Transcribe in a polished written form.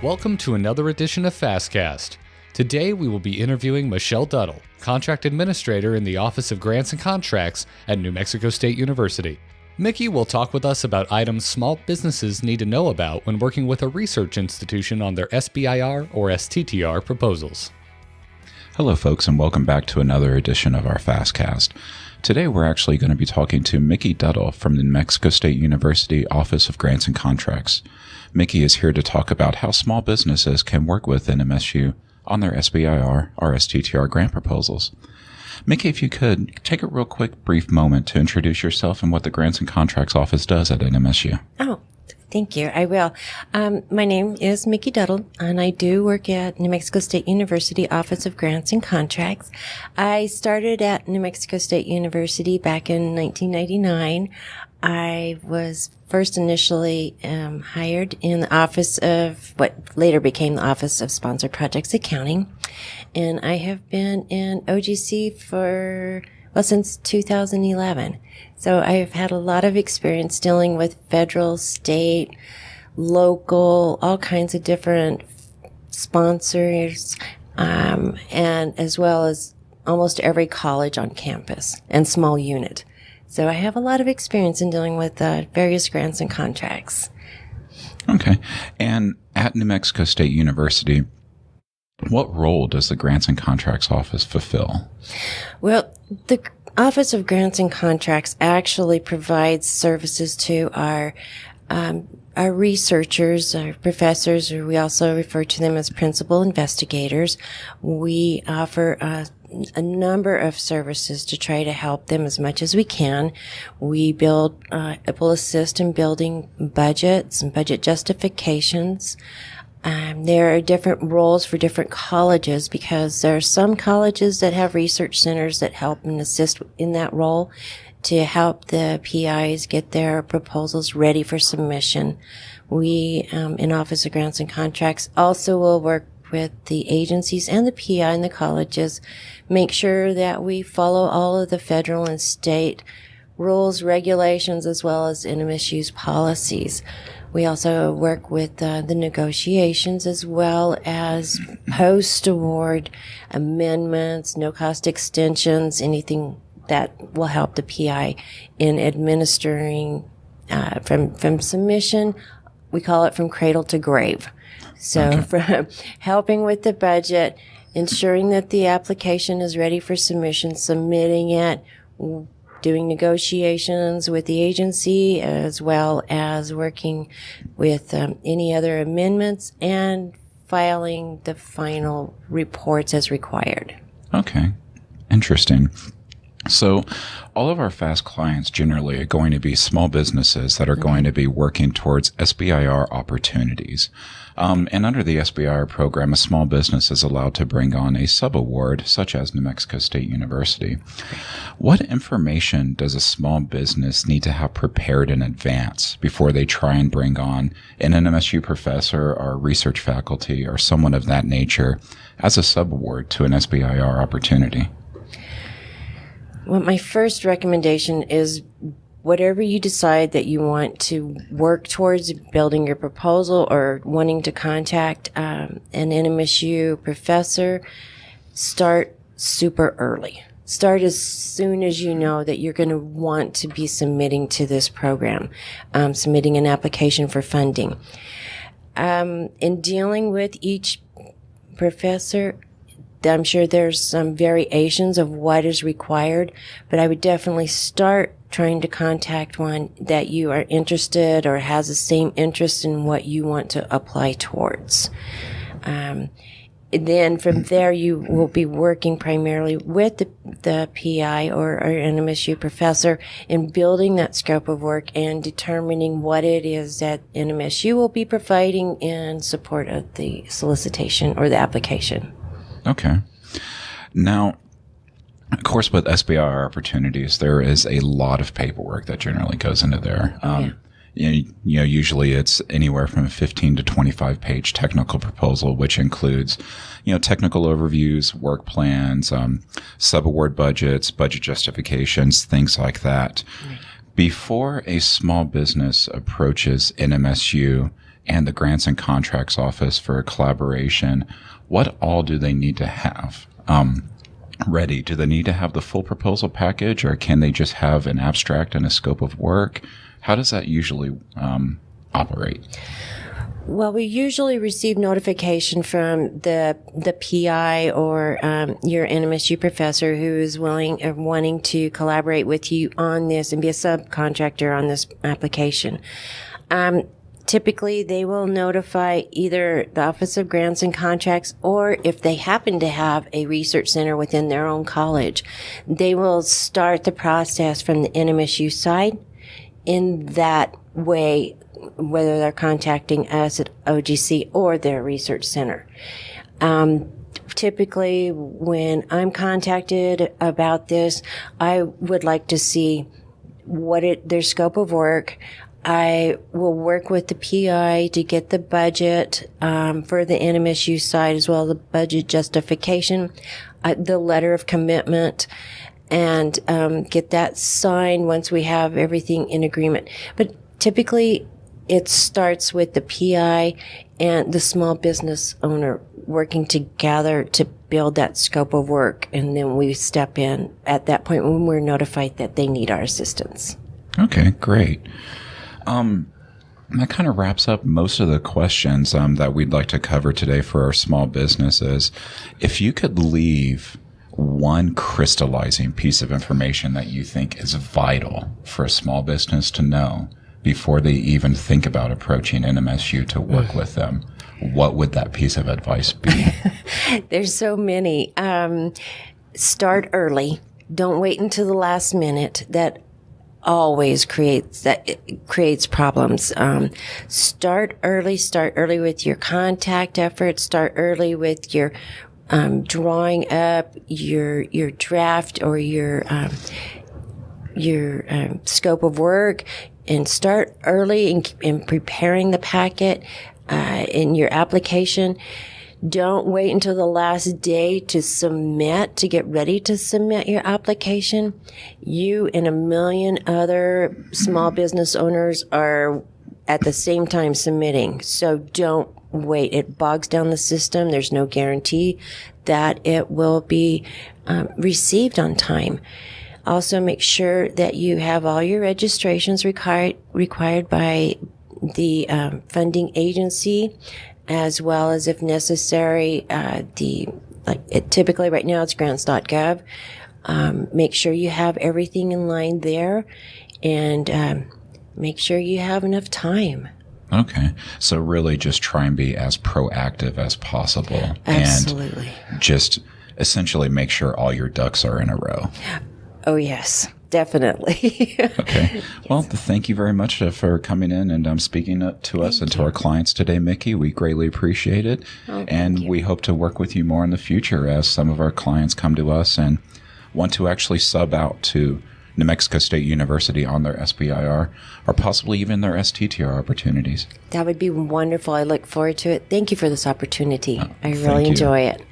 Welcome to another edition of Fastcast. Today we will be interviewing Michelle Duttle, Contract Administrator in the Office of Grants and Contracts at New Mexico State University. Mickey will talk with us about items small businesses need to know about when working with a research institution on their SBIR or STTR proposals. Hello folks, and welcome back to another edition of our Fastcast. Today we're actually going to be talking to Mickey Duttle from the New Mexico State University Office of Grants and Contracts. Mickey is here to talk about how small businesses can work with NMSU on their SBIR or STTR grant proposals. Mickey, if you could, take a real quick, brief moment to introduce yourself and what the Grants and Contracts Office does at NMSU. Oh, thank you. I will. My name is Mickey Duttle, and I do work at New Mexico State University Office of Grants and Contracts. I started at New Mexico State University back in 1999. I was first initially hired in the office of what later became the Office of Sponsored Projects Accounting, and I have been in OGC since 2011. So I've had a lot of experience dealing with federal, state, local, all kinds of different sponsors, and as well as almost every college on campus and small unit. So I have a lot of experience in dealing with various grants and contracts. Okay. And at New Mexico State University, what role does the Grants and Contracts Office fulfill? Well, the Office of Grants and Contracts actually provides services to our researchers, our professors, or we also refer to them as principal investigators. We offer a number of services to try to help them as much as we can. We will assist in building budgets and budget justifications. There are different roles for different colleges because there are some colleges that have research centers that help and assist in that role to help the PIs get their proposals ready for submission. We, in Office of Grants and Contracts, also will work with the agencies and the PI and the colleges, make sure that we follow all of the federal and state rules, regulations, as well as NMSU's policies. We also work with the negotiations as well as post-award amendments, no-cost extensions, anything that will help the PI in administering from submission. We call it from cradle to grave. So from helping with the budget, ensuring that the application is ready for submission, submitting it, doing negotiations with the agency, as well as working with any other amendments and filing the final reports as required. Okay. Interesting. So all of our FAST clients generally are going to be small businesses that are going to be working towards SBIR opportunities. And under the SBIR program, a small business is allowed to bring on a subaward, such as New Mexico State University. What information does a small business need to have prepared in advance before they try and bring on an NMSU professor or research faculty or someone of that nature as a subaward to an SBIR opportunity? Well, my first recommendation is whatever you decide that you want to work towards building your proposal or wanting to contact an NMSU professor, start super early. Start as soon as you know that you're going to want to be submitting to this program, submitting an application for funding. In dealing with each professor, I'm sure there's some variations of what is required, but I would definitely start trying to contact one that you are interested or has the same interest in what you want to apply towards. Then from there, you will be working primarily with the PI or NMSU professor in building that scope of work and determining what it is that NMSU will be providing in support of the solicitation or the application. Okay. Now, of course, with SBIR opportunities, there is a lot of paperwork that generally goes into there. Usually it's anywhere from a 15 to 25 page technical proposal, which includes, technical overviews, work plans, subaward budgets, budget justifications, things like that. Right. Before a small business approaches NMSU and the Grants and Contracts Office for collaboration, what all do they need to have ready? Do they need to have the full proposal package, or can they just have an abstract and a scope of work? How does that usually operate? Well, we usually receive notification from the PI or your NMSU professor who is willing or wanting to collaborate with you on this and be a subcontractor on this application. Typically, they will notify either the Office of Grants and Contracts, or if they happen to have a research center within their own college, they will start the process from the NMSU side. In that way, whether they're contacting us at OGC or their research center. Typically, when I'm contacted about this, I would like to see their scope of work. I will work with the PI to get the budget for the NMSU side, as well as the budget justification, the letter of commitment, and get that signed once we have everything in agreement. But typically, it starts with the PI and the small business owner working together to build that scope of work, and then we step in at that point when we're notified that they need our assistance. Okay, great. That kind of wraps up most of the questions that we'd like to cover today for our small businesses. If you could leave one crystallizing piece of information that you think is vital for a small business to know before they even think about approaching NMSU to work with them, what would that piece of advice be? There's so many. Start early. Don't wait until the last minute. That always creates problems. Start early with your contact efforts. Start early with your drawing up your draft or your scope of work, and start early in preparing the packet in your application. Don't wait until the last day to get ready to submit your application. You and a million other small business owners are at the same time submitting. So don't wait. It bogs down the system. There's no guarantee that it will be received on time. Also, make sure that you have all your registrations required by the funding agency, as well as, if necessary, typically right now it's grants.gov. Make sure you have everything in line there, and make sure you have enough time. Okay. So really just try and be as proactive as possible. Absolutely. And just essentially make sure all your ducks are in a row. Oh, yes. Definitely. Okay. Yes. Well, thank you very much for coming in and speaking to us and to our clients today, Mickey. We greatly appreciate it. And we hope to work with you more in the future as some of our clients come to us and want to actually sub out to New Mexico State University on their SBIR or possibly even their STTR opportunities. That would be wonderful. I look forward to it. Thank you for this opportunity. I Thank really you. enjoy it.